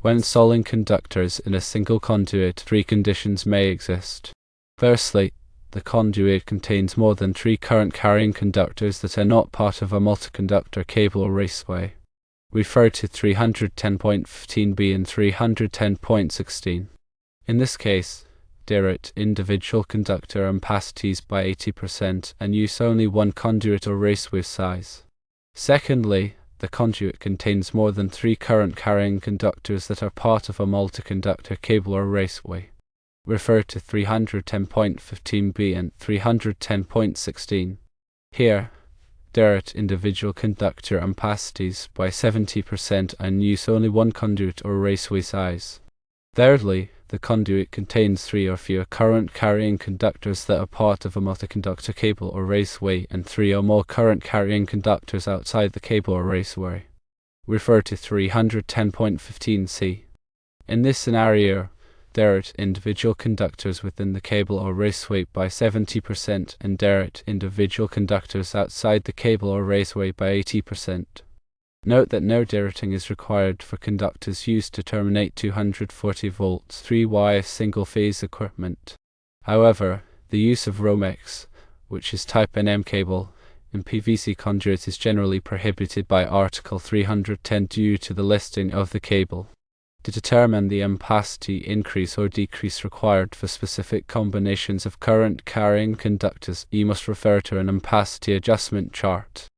When installing conductors in a single conduit, three conditions may exist. Firstly, the conduit contains more than three current-carrying conductors that are not part of a multi-conductor cable or raceway. Refer to 310.15b and 310.16. In this case, derate individual conductor ampacities by 80% and use only one conduit or raceway size. Secondly, the conduit contains more than three current-carrying conductors that are part of a multi-conductor cable or raceway. Refer to 310.15b and 310.16. Here, derate individual conductor ampacities by 70% and use only one conduit or raceway size. Thirdly, the conduit contains three or fewer current-carrying conductors that are part of a multi-conductor cable or raceway and three or more current-carrying conductors outside the cable or raceway. Refer to 310.15c. In this scenario, derate individual conductors within the cable or raceway by 70% and derate individual conductors outside the cable or raceway by 80%. Note that no derating is required for conductors used to terminate 240 volts 3-wire single-phase equipment. However, the use of Romex, which is type NM cable, in PVC conduit is generally prohibited by Article 310 due to the listing of the cable. To determine the ampacity increase or decrease required for specific combinations of current-carrying conductors, you must refer to an ampacity adjustment chart.